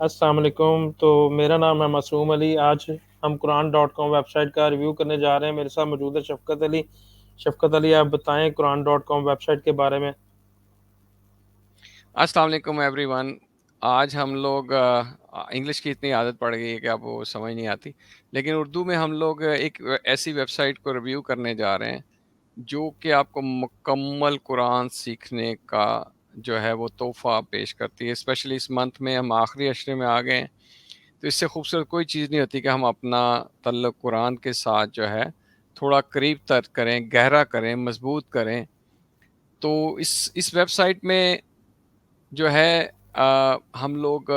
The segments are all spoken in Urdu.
السلام علیکم. تو میرا نام ہے معصوم علی. آج ہم قرآن.com ویب سائٹ کا ریویو کرنے جا رہے ہیں. میرے ساتھ موجود ہے شفقت علی. شفقت علی، آپ بتائیں قرآن.com ویب سائٹ کے بارے میں. السلام علیکم ایوری ون. آج ہم لوگ انگلش کی اتنی عادت پڑ گئی ہے کہ اب وہ سمجھ نہیں آتی، لیکن اردو میں ہم لوگ ایک ایسی ویب سائٹ کو ریویو کرنے جا رہے ہیں جو کہ آپ کو مکمل قرآن سیکھنے کا جو ہے وہ تحفہ پیش کرتی ہے. اسپیشلی اس منتھ میں ہم آخری اشرے میں آ گئے ہیں، تو اس سے خوبصورت کوئی چیز نہیں ہوتی کہ ہم اپنا تعلق قرآن کے ساتھ جو ہے تھوڑا قریب تر کریں، گہرا کریں، مضبوط کریں. تو اس ویب سائٹ میں جو ہے ہم لوگ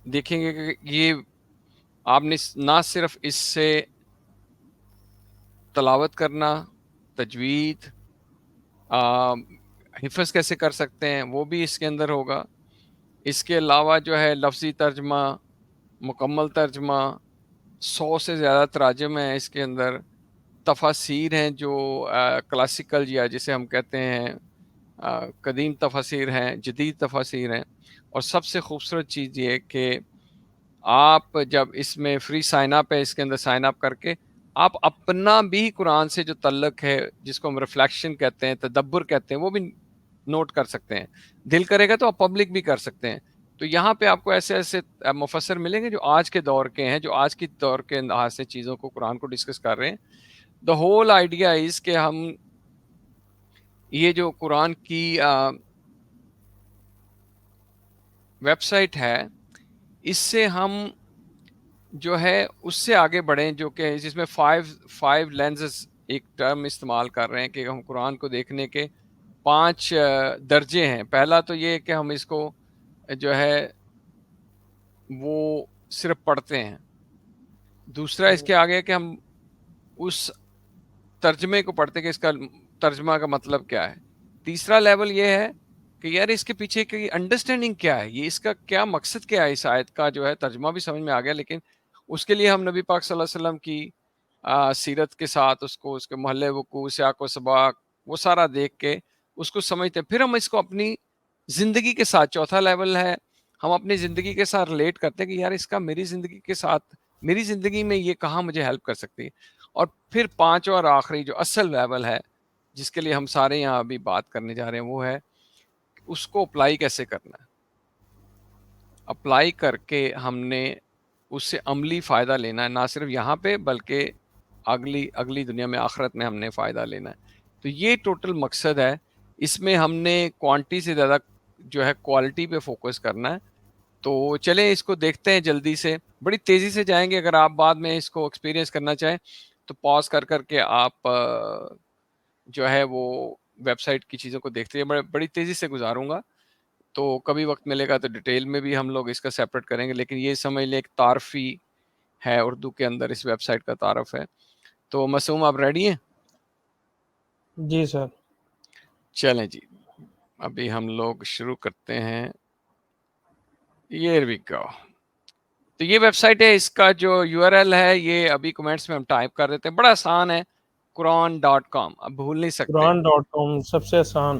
دیکھیں گے کہ یہ آپ نے نہ صرف اس سے تلاوت کرنا، تجوید، حفظ کیسے کر سکتے ہیں وہ بھی اس کے اندر ہوگا. اس کے علاوہ جو ہے لفظی ترجمہ، مکمل ترجمہ، 100 سے زیادہ تراجم ہیں اس کے اندر، تفاسیر ہیں جو کلاسیکل یا جسے ہم کہتے ہیں قدیم تفاسیر ہیں، جدید تفاسیر ہیں. اور سب سے خوبصورت چیز یہ کہ آپ جب اس میں فری سائن اپ ہے، اس کے اندر سائن اپ کر کے آپ اپنا بھی قرآن سے جو تعلق ہے، جس کو ہم ریفلیکشن کہتے ہیں، تدبر کہتے ہیں، وہ بھی نوٹ کر سکتے ہیں. دل کرے گا تو آپ پبلک بھی کر سکتے ہیں. تو یہاں پہ آپ کو ایسے ایسے مفسر ملیں گے جو آج کے دور کے ہیں، جو آج کی دور کے انداز سے چیزوں کو، قرآن کو ڈسکس کر رہے ہیں. دا ہول آئیڈیا از کہ ہم یہ جو قرآن کی ویب سائٹ ہے، اس سے ہم جو ہے اس سے آگے بڑھیں، جو کہ جس میں فائیو لینزز ایک ٹرم استعمال کر رہے ہیں کہ ہم قرآن کو دیکھنے کے 5 درجے ہیں. پہلا تو یہ کہ ہم اس کو جو ہے وہ صرف پڑھتے ہیں. دوسرا اس کے آگے کہ ہم اس ترجمے کو پڑھتے ہیں کہ اس کا ترجمہ کا مطلب کیا ہے. تیسرا لیول یہ ہے کہ یار اس کے پیچھے کی انڈرسٹینڈنگ کیا ہے، یہ اس کا کیا مقصد کیا ہے. اس آیت کا جو ہے ترجمہ بھی سمجھ میں آ گیا، لیکن اس کے لیے ہم نبی پاک صلی اللہ علیہ وسلم کی سیرت کے ساتھ اس کے محل وقوع، سیاق و سباق، وہ سارا دیکھ کے اس کو سمجھتے ہیں. پھر ہم اس کو اپنی زندگی کے ساتھ، چوتھا لیول ہے، ہم اپنی زندگی کے ساتھ ریلیٹ کرتے ہیں کہ یار اس کا میری زندگی کے ساتھ، میری زندگی میں یہ کہاں مجھے ہیلپ کر سکتی ہے. اور پھر پانچواں اور آخری جو اصل لیول ہے، جس کے لیے ہم سارے یہاں ابھی بات کرنے جا رہے ہیں، وہ ہے اس کو اپلائی کیسے کرنا ہے. اپلائی کر کے ہم نے اس سے عملی فائدہ لینا ہے، نہ صرف یہاں پہ بلکہ اگلی دنیا میں، آخرت میں ہم نے فائدہ لینا ہے. تو یہ ٹوٹل مقصد ہے. اس میں ہم نے کوانٹٹی سے زیادہ جو ہے کوالٹی پہ فوکس کرنا ہے. تو چلیں اس کو دیکھتے ہیں جلدی سے، بڑی تیزی سے جائیں گے. اگر آپ بعد میں اس کو ایکسپیرینس کرنا چاہیں تو پاز کر کے آپ جو ہے وہ ویب سائٹ کی چیزوں کو دیکھتے ہیں. بڑی تیزی سے گزاروں گا، تو کبھی وقت ملے گا تو ڈیٹیل میں بھی ہم لوگ اس کا سیپریٹ کریں گے. لیکن یہ سمجھ لیں ایک تعارفی ہے، اردو کے اندر اس ویب سائٹ کا تعارف ہے. تو معصوم آپ ریڈی ہیں؟ جی سر. چلیں جی، ابھی ہم لوگ شروع کرتے ہیں. یہ بھی گو. تو یہ ویب سائٹ ہے، اس کا جو یو آر ایل ہے یہ ابھی کمنٹس میں ہم ٹائپ کر دیتے ہیں. بڑا آسان ہے، قرآن.com. اب بھول نہیں سکتے. قرآن.com سب سے آسان.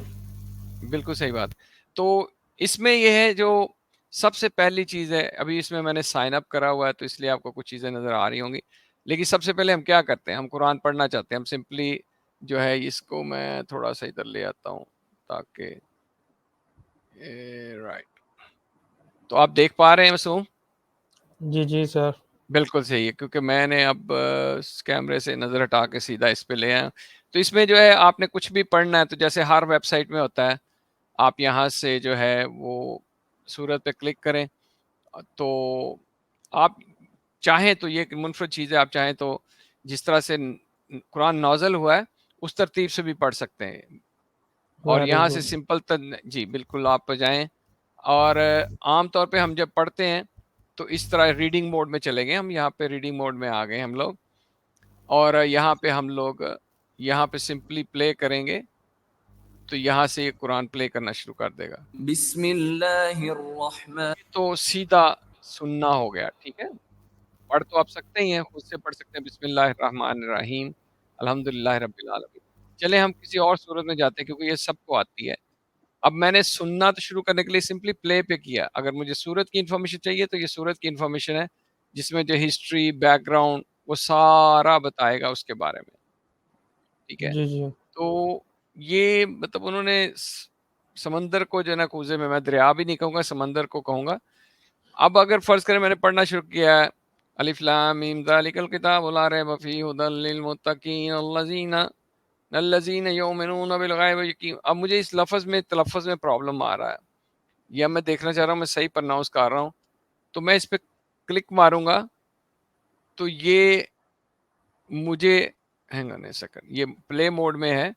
بالکل صحیح بات. تو اس میں یہ ہے جو سب سے پہلی چیز ہے، ابھی اس میں نے سائن اپ کرا ہوا ہے تو اس لیے آپ کو کچھ چیزیں نظر آ رہی ہوں گی. لیکن سب سے پہلے ہم کیا کرتے ہیں، ہم قرآن پڑھنا چاہتے ہیں. ہم سمپلی جو ہے اس کو میں تھوڑا سا ادھر لے آتا ہوں تاکہ رائٹ. تو آپ دیکھ پا رہے ہیں معصوم؟ جی جی سر. بالکل صحیح ہے، کیونکہ میں نے اب کیمرے سے نظر ہٹا کے سیدھا اس پہ لے آیا. تو اس میں جو ہے آپ نے کچھ بھی پڑھنا ہے تو جیسے ہر ویب سائٹ میں ہوتا ہے، آپ یہاں سے جو ہے وہ صورت پہ کلک کریں. تو آپ چاہیں تو یہ منفرد چیز ہے، آپ چاہیں تو جس طرح سے قرآن نازل ہوا ہے اس ترتیب سے بھی پڑھ سکتے ہیں. اور ویری یہاں سے گڈ. سمپل جی بالکل آپ جائیں. اور عام طور پہ ہم جب پڑھتے ہیں تو اس طرح ریڈنگ موڈ میں چلے گئے. ہم یہاں پہ ریڈنگ موڈ میں آ گئے ہم لوگ، اور یہاں پہ ہم لوگ یہاں پہ سمپلی پلے کریں گے تو یہاں سے یہ قرآن پلے کرنا شروع کر دے گا. بسم اللہ الرحمن. تو سیدھا سننا ہو گیا، ٹھیک ہے. پڑھ تو آپ سکتے ہی ہیں، خود سے پڑھ سکتے ہیں. بسم اللہ الرحمن الرحیم الحمدللہ رب العالمین. چلیں ہم کسی اور صورت میں جاتے ہیں کیونکہ یہ سب کو آتی ہے. اب میں نے سننا تو شروع کرنے کے لیے سمپلی پلے پہ کیا. اگر مجھے سورت کی انفارمیشن چاہیے تو یہ سورت کی انفارمیشن ہے جس میں جو ہسٹری بیک گراؤنڈ وہ سارا بتائے گا اس کے بارے میں. ٹھیک ہے. جی جی تو یہ مطلب انہوں نے سمندر کو جو ہے نا کوزے میں دریا بھی نہیں کہوں گا, سمندر کو کہوں گا. اب اگر فرض کریں میں نے پڑھنا شروع کیا ہے الف لام میم ذالک الکتاب لا ریب فیہ ھدی للمتقین الذین یؤمنون بالغیب یقین. اب مجھے اس لفظ میں تلفظ میں پرابلم آ رہا ہے, یا میں دیکھنا چاہ رہا ہوں میں صحیح پرناؤنس کر رہا ہوں, تو میں اس پہ کلک ماروں گا تو یہ مجھے ہینگ آن اے سیکنڈ, یہ پلے موڈ میں ہے.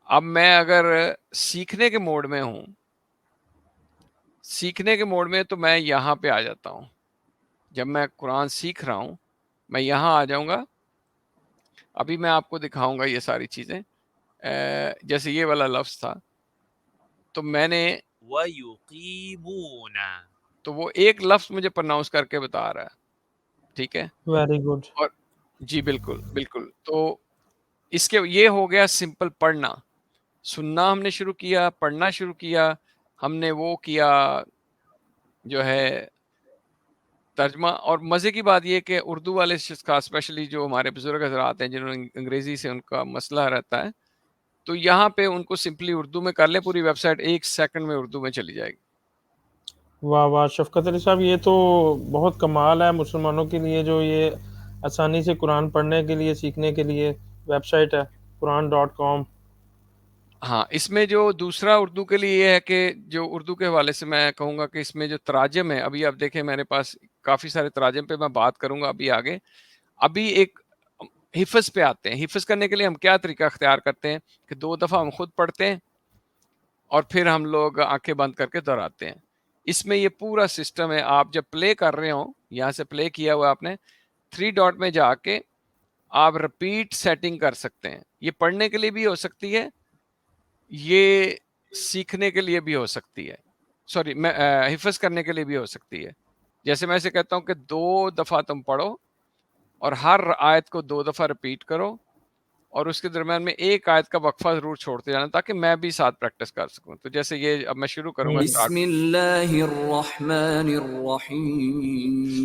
اب میں اگر سیکھنے کے موڈ میں ہوں, سیکھنے کے موڈ میں, تو میں یہاں پہ آ جاتا ہوں. جب میں قرآن سیکھ رہا ہوں میں یہاں آ جاؤں گا. ابھی میں آپ کو دکھاؤں گا یہ ساری چیزیں. جیسے یہ والا لفظ تھا تو میں نے وَيُقِيمُونَ, تو وہ ایک لفظ مجھے پرناؤنس کر کے بتا رہا ہے. ٹھیک ہے. Very good. اور جی بالکل بالکل. تو اس کے یہ ہو گیا سمپل پڑھنا. سننا ہم نے شروع کیا, پڑھنا شروع کیا, ہم نے وہ کیا جو ہے ترجمہ. اور مزے کی بات یہ کہ اردو والے خاص اسپیشلی جو ہمارے بزرگ حضرات ہیں جنہوں نے انگریزی سے ان کا مسئلہ رہتا ہے, تو یہاں پہ ان کو سمپلی اردو میں کر لیں, پوری ویب سائٹ 1 سیکنڈ میں اردو میں چلی جائے گی. واہ واہ شفقت علی صاحب, یہ تو بہت کمال ہے مسلمانوں کے لیے جو یہ آسانی سے قرآن پڑھنے کے لیے سیکھنے کے لیے ویب سائٹ ہے قرآن.com. ہاں, اس میں جو دوسرا اردو کے لیے یہ ہے کہ جو اردو کے حوالے سے میں کہوں گا کہ اس میں جو تراجم ہے, ابھی آپ دیکھیں میرے پاس کافی سارے تراجم پہ میں بات کروں گا ابھی آگے. ابھی ایک حفظ پہ آتے ہیں. حفظ کرنے کے لیے ہم کیا طریقہ اختیار کرتے ہیں کہ 2 دفعہ ہم خود پڑھتے ہیں اور پھر ہم لوگ آنکھیں بند کر کے دہراتے ہیں. اس میں یہ پورا سسٹم ہے. آپ جب پلے کر رہے ہوں, یہاں سے پلے کیا ہوا آپ نے, 3 ڈاٹ میں جا کے آپ رپیٹ سیٹنگ کر سکتے ہیں. یہ پڑھنے کے لیے بھی ہو سکتی ہے, یہ سیکھنے کے لیے بھی ہو سکتی ہے, سوری میں حفظ کرنے کے لیے بھی ہو سکتی ہے. جیسے میں اسے کہتا ہوں کہ 2 دفعہ تم پڑھو اور ہر آیت کو 2 دفعہ رپیٹ کرو, اور اس کے درمیان میں ایک آیت کا وقفہ ضرور چھوڑتے جانا تاکہ میں بھی ساتھ پریکٹس کر سکوں. تو جیسے یہ اب میں شروع کروں گا بسم اللہ الرحمن الرحیم.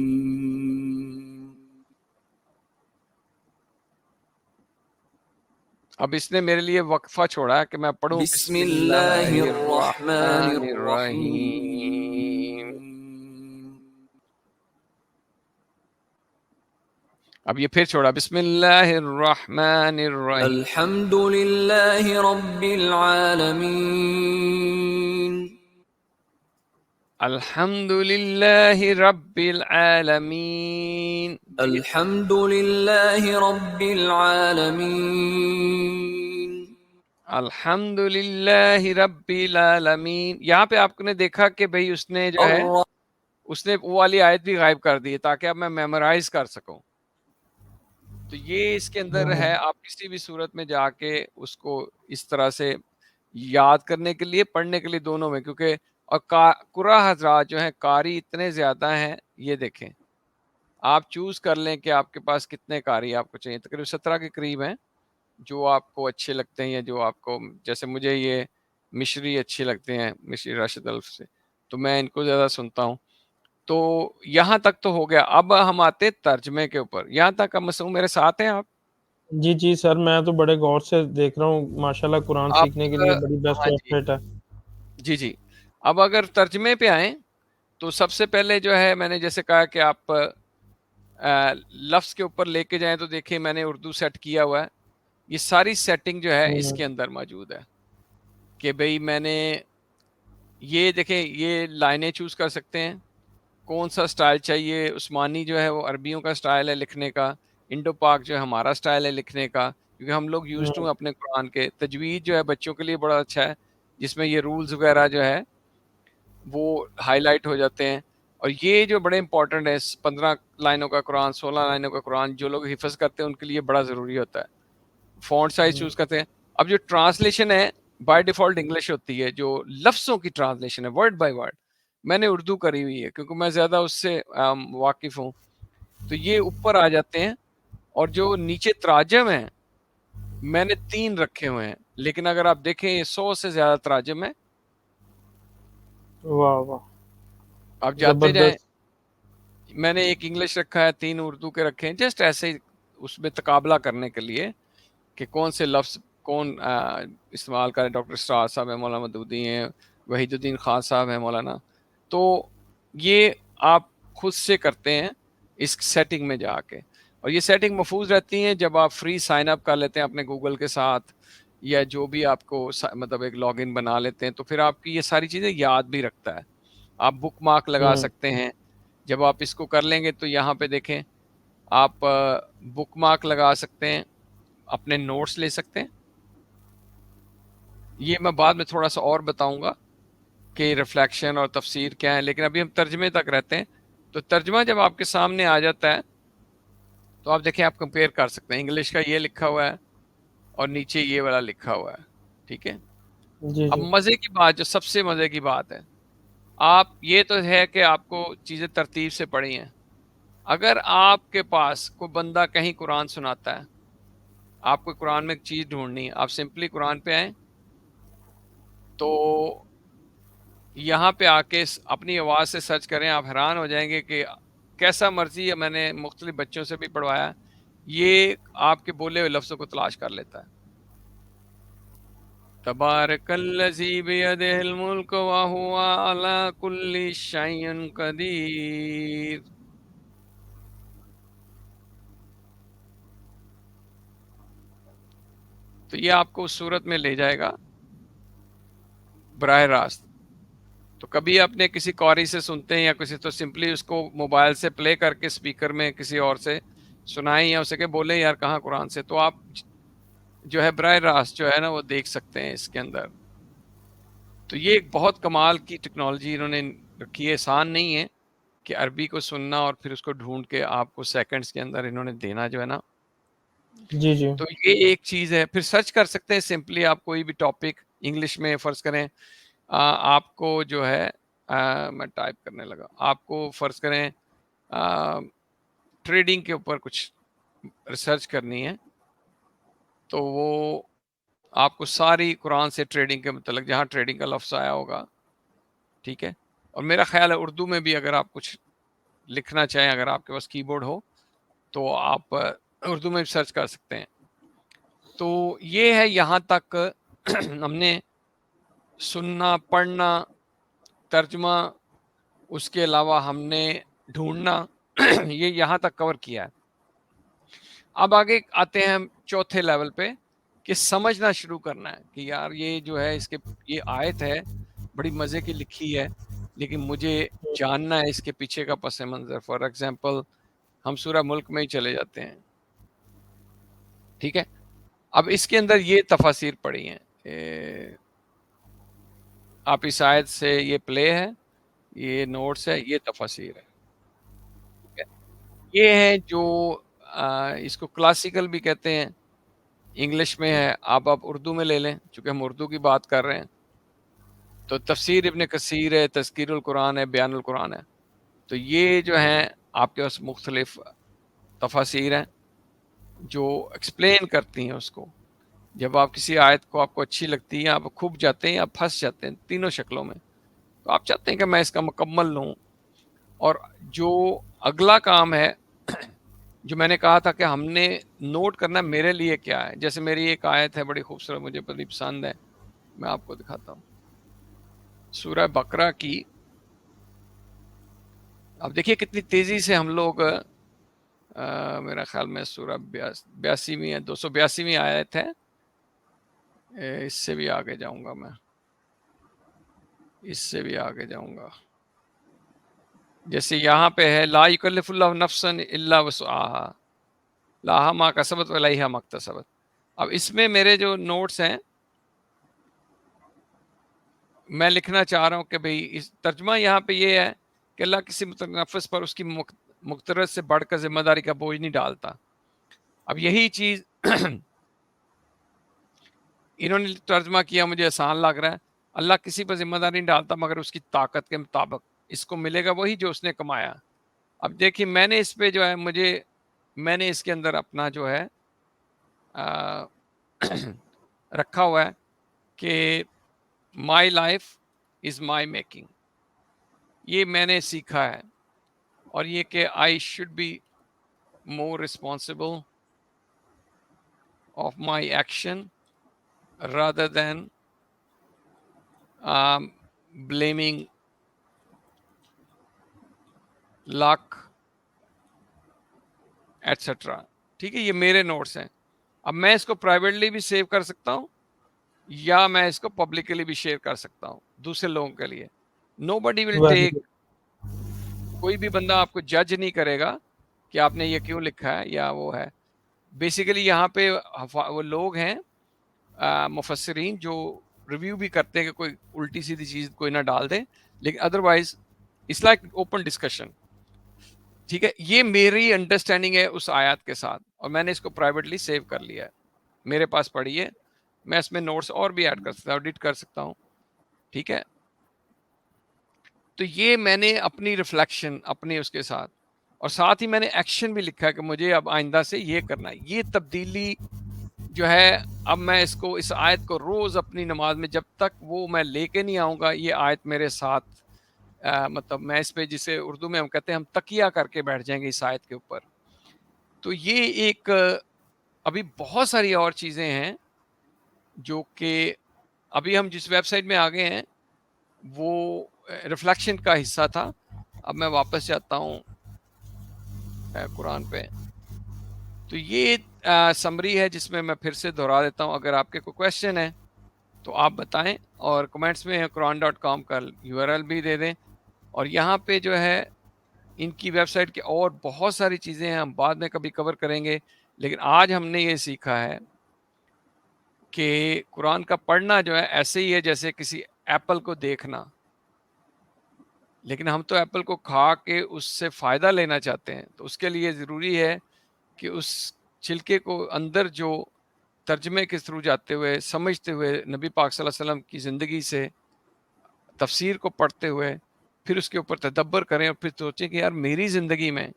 اب اس نے میرے لیے وقفہ چھوڑا ہے کہ میں پڑھوں بسم اللہ الرحمن الرحیم. الرحیم. اب یہ پھر چھوڑا بسم اللہ الرحمن الرحیم. الحمد للہ رب العالمین. الحمد للہ رب العالمین. الحمد للہ رب العالمین. الحمد للہ رب العالمین. یہاں پہ آپ نے دیکھا کہ بھئی اس نے جو ہے اس نے وہ والی آیت بھی غائب کر دی تاکہ اب میں میمورائز کر سکوں. تو یہ اس کے اندر ہے. آپ کسی بھی صورت میں جا کے اس کو اس طرح سے یاد کرنے کے لیے, پڑھنے کے لیے, دونوں میں, کیونکہ اور قرآ حضرات جو ہیں قاری اتنے زیادہ ہیں. یہ دیکھیں آپ چوز کر لیں کہ آپ کے پاس کتنے قاری آپ کو چاہیے. تقریباً 17 کے قریب ہیں جو آپ کو اچھے لگتے ہیں, یا جو آپ کو, جیسے مجھے یہ مشری اچھے لگتے ہیں, مشری راشد الف سے, تو میں ان کو زیادہ سنتا ہوں. تو یہاں تک تو ہو گیا. اب ہم آتے ترجمے کے اوپر. یہاں تک اب مسعود میرے ساتھ ہیں آپ؟ جی جی سر, میں تو بڑے غور سے دیکھ رہا ہوں, ماشاءاللہ قرآن آپ سیکھنے کے لیے بڑی بیسٹ ہاں ویب جی سائٹ ہے. جی جی. اب اگر ترجمے پہ آئیں تو سب سے پہلے جو ہے میں نے جیسے کہا کہ آپ لفظ کے اوپر لے کے جائیں تو دیکھیں میں نے اردو سیٹ کیا ہوا ہے. یہ ساری سیٹنگ جو ہے اس کے اندر موجود ہے کہ بھئی میں نے یہ دیکھیں یہ لائنیں چوز کر سکتے ہیں, کون سا سٹائل چاہیے. عثمانی جو ہے وہ عربیوں کا سٹائل ہے لکھنے کا, انڈو پاک جو ہے ہمارا سٹائل ہے لکھنے کا, کیونکہ ہم لوگ یوز ٹو اپنے قرآن کے. تجوید جو ہے بچوں کے لیے بڑا اچھا ہے جس میں یہ رولز وغیرہ جو ہے وہ ہائی لائٹ ہو جاتے ہیں. اور یہ جو بڑے امپورٹنٹ ہے, 15 لائنوں کا قرآن, 16 لائنوں کا قرآن, جو لوگ حفظ کرتے ہیں ان کے لیے بڑا ضروری ہوتا ہے. فونٹ سائز چوز کرتے ہیں. اب جو ٹرانسلیشن ہے بائی ڈیفالٹ انگلش ہوتی ہے, جو لفظوں کی ٹرانسلیشن ہے ورڈ بائی ورڈ, میں نے اردو کری ہوئی ہے کیونکہ میں زیادہ اس سے واقف ہوں. تو یہ اوپر آ جاتے ہیں, اور جو نیچے تراجم ہیں میں نے 3 رکھے ہوئے ہیں, لیکن اگر آپ دیکھیں 100 سے زیادہ تراجم ہیں. واہ واہ، آپ جاتے جائیں. زبردست. میں نے ایک انگلش رکھا ہے، 3 اردو کے رکھے ہیں، جسٹ ایسے ہی اس میں تقابلہ کرنے کے لیے کہ کون سے لفظ کون استعمال کرے. ڈاکٹر اسرار صاحب ہیں، مولانا مدودی ہیں، وحید الدین خان صاحب ہیں مولانا. تو یہ آپ خود سے کرتے ہیں اس سیٹنگ میں جا کے، اور یہ سیٹنگ محفوظ رہتی ہیں جب آپ فری سائن اپ کر لیتے ہیں اپنے گوگل کے ساتھ، یا جو بھی آپ کو مطلب ایک لاگ ان بنا لیتے ہیں، تو پھر آپ کی یہ ساری چیزیں یاد بھی رکھتا ہے. آپ بک مارک لگا سکتے ہیں. جب آپ اس کو کر لیں گے تو یہاں پہ دیکھیں آپ بک مارک لگا سکتے ہیں، اپنے نوٹس لے سکتے ہیں. یہ میں بعد میں تھوڑا سا اور بتاؤں گا کہ ریفلیکشن اور تفسیر کیا ہے، لیکن ابھی ہم ترجمے تک رہتے ہیں. تو ترجمہ جب آپ کے سامنے آ جاتا ہے تو آپ دیکھیں، آپ کمپیئر کر سکتے ہیں. انگلش کا یہ لکھا ہوا ہے اور نیچے یہ والا لکھا ہوا ہے، ٹھیک ہے. جی اب جی. مزے کی بات، جو سب سے مزے کی بات ہے، آپ یہ تو ہے کہ آپ کو چیزیں ترتیب سے پڑھی ہیں. اگر آپ کے پاس کوئی بندہ کہیں قرآن سناتا ہے، آپ کو قرآن میں ایک چیز ڈھونڈنی ہے، آپ سمپلی قرآن پہ آئیں، تو یہاں پہ آ کے اپنی آواز سے سرچ کریں. آپ حیران ہو جائیں گے کہ کیسا مرضی ہے، میں نے مختلف بچوں سے بھی پڑھوایا، یہ آپ کے بولے ہوئے لفظوں کو تلاش کر لیتا ہے. تبارک الذی بیدہ الملک وہو علی کل شیء قدیر. تو یہ آپ کو اس صورت میں لے جائے گا براہ راست. تو کبھی اپنے کسی قاری سے سنتے ہیں یا کسی، تو سمپلی اس کو موبائل سے پلے کر کے اسپیکر میں کسی اور سے سنائیں، یا اسے کہ بولیں یار کہاں قرآن سے، تو آپ جو ہے براہ راست جو ہے نا وہ دیکھ سکتے ہیں اس کے اندر. تو یہ ایک بہت کمال کی ٹیکنالوجی انہوں نے رکھی ہے. آسان نہیں ہے کہ عربی کو سننا اور پھر اس کو ڈھونڈ کے آپ کو سیکنڈز کے اندر انہوں نے دینا جو ہے نا. جی جی. تو یہ ایک چیز ہے. پھر سرچ کر سکتے ہیں سمپلی، آپ کوئی بھی ٹاپک انگلش میں فرض کریں، آپ کو جو ہے میں ٹائپ کرنے لگا، آپ کو فرض کریں ٹریڈنگ کے اوپر کچھ ریسرچ کرنی ہے، تو وہ آپ کو ساری قرآن سے ٹریڈنگ کے متعلق جہاں ٹریڈنگ کا لفظ آیا ہوگا، ٹھیک ہے. اور میرا خیال ہے اردو میں بھی اگر آپ کچھ لکھنا چاہیں، اگر آپ کے پاس کی بورڈ ہو تو آپ اردو میں بھی سرچ کر سکتے ہیں. تو یہ ہے یہاں تک ہم نے سننا، پڑھنا، ترجمہ، اس کے علاوہ ہم نے ڈھونڈنا یہ یہاں تک کور کیا ہے. اب آگے آتے ہیں ہم چوتھے لیول پہ کہ سمجھنا شروع کرنا ہے کہ یار یہ جو ہے اس کے یہ آیت ہے بڑی مزے کی لکھی ہے، لیکن مجھے جاننا ہے اس کے پیچھے کا پس منظر. فار ایگزامپل ہم سورہ ملک میں ہی چلے جاتے ہیں، ٹھیک ہے. اب اس کے اندر یہ تفاسیر پڑھی ہیں، آپ اس آیت سے یہ پلے ہے، یہ نوٹس ہے، یہ تفاسیر ہے، ٹھیک ہے. یہ ہے جو اس کو کلاسیکل بھی کہتے ہیں، انگلش میں ہے. آپ اردو میں لے لیں، چونکہ ہم اردو کی بات کر رہے ہیں، تو تفسیر ابن کثیر ہے، تذکیر القرآن ہے، بیان القرآن ہے. تو یہ جو ہیں آپ کے پاس مختلف تفاسیر ہیں جو ایکسپلین کرتی ہیں اس کو. جب آپ کسی آیت کو آپ کو اچھی لگتی ہے، آپ کھب جاتے ہیں، آپ پھنس جاتے ہیں تینوں شکلوں میں، تو آپ چاہتے ہیں کہ میں اس کا مکمل لوں. اور جو اگلا کام ہے جو میں نے کہا تھا کہ ہم نے نوٹ کرنا میرے لیے کیا ہے. جیسے میری ایک آیت ہے بڑی خوبصورت، مجھے بڑی پسند ہے، میں آپ کو دکھاتا ہوں. سورہ بقرہ کی، اب دیکھیے کتنی تیزی سے ہم لوگ میرا خیال میں سورہ 82ویں 282ویں آیت ہے. اس سے بھی آگے جاؤں گا، میں اس سے بھی آگے جاؤں گا. جیسے یہاں پہ ہے لا یکلف اللہ نفسا الا وسعها لها ما کسبت وعلیہا ما اکتسبت. اب اس میں میرے جو نوٹس ہیں، میں لکھنا چاہ رہا ہوں کہ بھئی اس ترجمہ یہاں پہ یہ ہے کہ اللہ کسی متنفس پر اس کی مقتدر سے بڑھ کر ذمہ داری کا بوجھ نہیں ڈالتا. اب یہی چیز انہوں نے ترجمہ کیا، مجھے آسان لگ رہا ہے. اللہ کسی پر ذمہ داری نہیں ڈالتا مگر اس کی طاقت کے مطابق، اس کو ملے گا وہی جو اس نے کمایا. اب دیکھیے میں نے اس پہ جو ہے میں نے اس کے اندر اپنا جو ہے رکھا ہوا ہے کہ my life is my making. یہ میں نے سیکھا ہے، اور یہ کہ I should be more responsible of my action rather than blaming luck etcetera. ٹھیک ہے، یہ میرے نوٹس ہیں. اب میں اس کو پرائیویٹلی بھی سیو کر سکتا ہوں یا میں اس کو پبلکلی بھی شیئر کر سکتا ہوں دوسرے لوگوں کے لیے. نو بڈی ول ویری ٹیک، کوئی بھی بندہ آپ کو جج نہیں کرے گا کہ آپ نے یہ کیوں لکھا ہے یا وہ ہے. بیسیکلی یہاں پہ وہ لوگ ہیں مفسرین جو ریویو بھی کرتے ہیں کہ کوئی الٹی سیدھی چیز کوئی نہ ڈال دے، لیکن otherwise it's like open discussion. ٹھیک ہے، یہ میری انڈرسٹینڈنگ ہے اس آیات کے ساتھ، اور میں نے اس کو پرائیویٹلی سیو کر لیا ہے، میرے پاس پڑھی ہے. میں اس میں نوٹس اور بھی ایڈ کر سکتا ہوں، ایڈٹ کر سکتا ہوں. ٹھیک ہے، تو یہ میں نے اپنی ریفلیکشن اپنی اس کے ساتھ، اور ساتھ ہی میں نے ایکشن بھی لکھا ہے کہ مجھے اب آئندہ سے یہ کرنا ہے. یہ تبدیلی جو ہے، اب میں اس آیت کو روز اپنی نماز میں جب تک وہ میں لے کے نہیں آؤں گا، یہ آیت میرے ساتھ مطلب میں اس پہ، جسے اردو میں ہم کہتے ہیں ہم تکیہ کر کے بیٹھ جائیں گے اس آیت کے اوپر. تو یہ ایک ابھی بہت ساری اور چیزیں ہیں جو کہ ابھی ہم جس ویب سائٹ میں آ گئے ہیں وہ ریفلیکشن کا حصہ تھا. اب میں واپس جاتا ہوں قرآن پہ. تو یہ سمری ہے جس میں میں پھر سے دہرا دیتا ہوں. اگر آپ کے کوئی کویشچن ہے تو آپ بتائیں، اور کمنٹس میں quran.com کا URL بھی دے دیں. اور یہاں پہ جو ہے ان کی ویب سائٹ کی اور بہت ساری چیزیں ہیں، ہم بعد میں کبھی کور کریں گے. لیکن آج ہم نے یہ سیکھا ہے کہ قرآن کا پڑھنا جو ہے ایسے ہی ہے جیسے کسی ایپل کو دیکھنا، لیکن ہم تو ایپل کو کھا کے اس سے فائدہ لینا چاہتے ہیں. تو اس کے لیے ضروری ہے کہ اس چھلکے کو اندر جو ترجمے کے تھرو جاتے ہوئے، سمجھتے ہوئے، نبی پاک صلی اللہ علیہ وسلم کی زندگی سے تفسیر کو پڑھتے ہوئے پھر اس کے اوپر تدبر کریں، اور پھر سوچیں کہ یار میری زندگی میں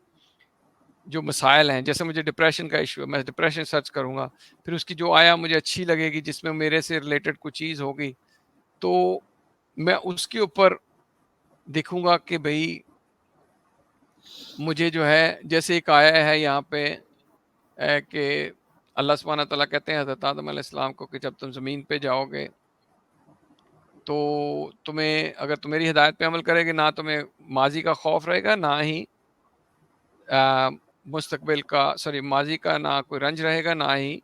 جو مسائل ہیں، جیسے مجھے ڈپریشن کا ایشو ہے، میں ڈپریشن سرچ کروں گا، پھر اس کی جو آیا مجھے اچھی لگے گی جس میں میرے سے ریلیٹڈ کوئی چیز ہوگی، تو میں اس کے اوپر دیکھوں گا کہ بھئی مجھے جو ہے، جیسے ایک آیا ہے یہاں پہ کہ اللہ سبحانہ تعالیٰ کہتے ہیں حضرت آدم علیہ السلام کو کہ جب تم زمین پہ جاؤ گے تو تمہیں، اگر تم میری ہدایت پہ عمل کرے گے، نہ تمہیں ماضی کا خوف رہے گا، نہ ہی مستقبل کا، ماضی کا نہ کوئی رنج رہے گا، نہ ہی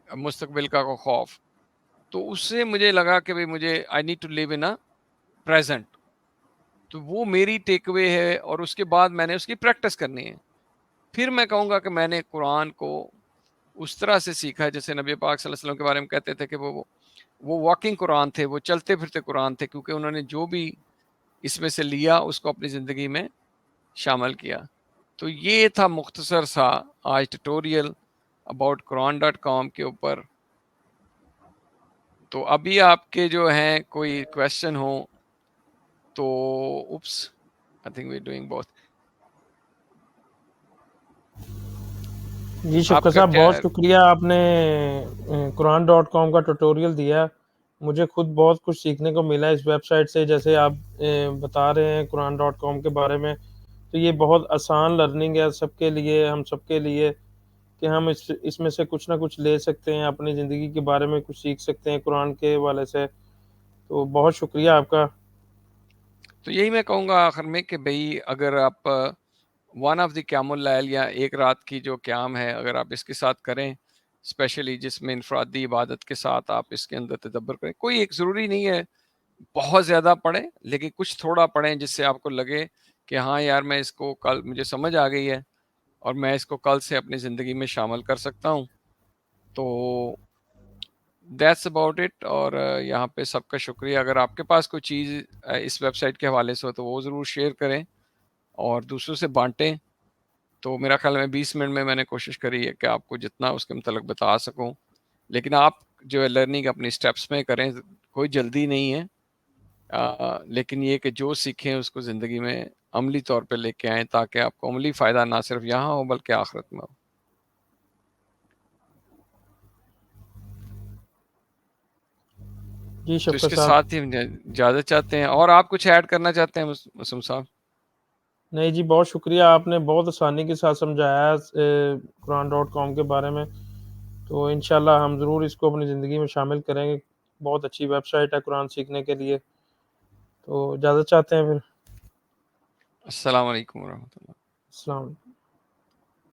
مستقبل کا کوئی خوف. تو اس سے مجھے لگا کہ مجھے I need to live in present. تو وہ میری ٹیک اوے ہے، اور اس کے بعد میں نے اس کی پریکٹس کرنی ہے. پھر میں کہوں گا کہ میں نے قرآن کو اس طرح سے سیکھا جیسے نبی پاک صلی اللہ علیہ وسلم کے بارے میں کہتے تھے کہ وہ واکنگ قرآن تھے، وہ چلتے پھرتے قرآن تھے، کیونکہ انہوں نے جو بھی اس میں سے لیا اس کو اپنی زندگی میں شامل کیا. تو یہ تھا مختصر سا آج ٹیٹوریل اباؤٹ quran.com کے اوپر. تو ابھی آپ کے جو ہیں کوئی کویشچن ہو تو I think we're doing both. جی آپ شفقت کا صاحب، کیا بہت ہے؟ شکریہ، آپ نے قرآن.com کا ٹیوٹوریل دیا. مجھے خود بہت کچھ سیکھنے کو ملا اس ویب سائٹ سے، جیسے آپ بتا رہے ہیں قرآن.com کے بارے میں. تو یہ بہت آسان لرننگ ہے سب کے لیے، ہم سب کے لیے، کہ ہم اس میں سے کچھ نہ کچھ لے سکتے ہیں، اپنی زندگی کے بارے میں کچھ سیکھ سکتے ہیں قرآن کے حوالے سے. تو بہت شکریہ آپ کا. تو یہی میں کہوں گا آخر میں کہ بھئی اگر آپ ون آف دی قیام اللیل یا ایک رات کی جو قیام ہے، اگر آپ اس کے ساتھ کریں، اسپیشلی جس میں انفرادی عبادت کے ساتھ آپ اس کے اندر تدبر کریں، کوئی ایک ضروری نہیں ہے بہت زیادہ پڑھیں، لیکن کچھ تھوڑا پڑھیں جس سے آپ کو لگے کہ ہاں یار میں اس کو کل مجھے سمجھ آ گئی ہے اور میں اس کو کل سے اپنی زندگی میں شامل کر سکتا ہوں. تو دیٹس اباؤٹ اٹ. اور یہاں پہ سب کا شکریہ. اگر آپ کے پاس کوئی چیز اس ویب سائٹ کے حوالے سے ہو تو وہ ضرور شیئر کریں اور دوسروں سے بانٹیں. تو میرا خیال میں 20 منٹ میں نے کوشش کری ہے کہ آپ کو جتنا اس کے متعلق بتا سکوں، لیکن آپ جو ہے لرننگ اپنی سٹیپس میں کریں، کوئی جلدی نہیں ہے. لیکن یہ کہ جو سیکھیں اس کو زندگی میں عملی طور پہ لے کے آئیں تاکہ آپ کو عملی فائدہ نہ صرف یہاں ہو بلکہ آخرت میں ہو. جی تو اس شفقت کے صاحب. ساتھ ہی ہم اجازت چاہتے ہیں. اور آپ کچھ ایڈ کرنا چاہتے ہیں مسلم صاحب؟ نہیں جی، بہت شکریہ، آپ نے بہت آسانی کے ساتھ سمجھایا قرآن.com کے بارے میں. تو انشاءاللہ ہم ضرور اس کو اپنی زندگی میں شامل کریں گے. بہت اچھی ویب سائٹ ہے قرآن سیکھنے کے لیے. تو اجازت چاہتے ہیں پھر. السلام علیکم ورحمۃ اللہ. السلام علیکم.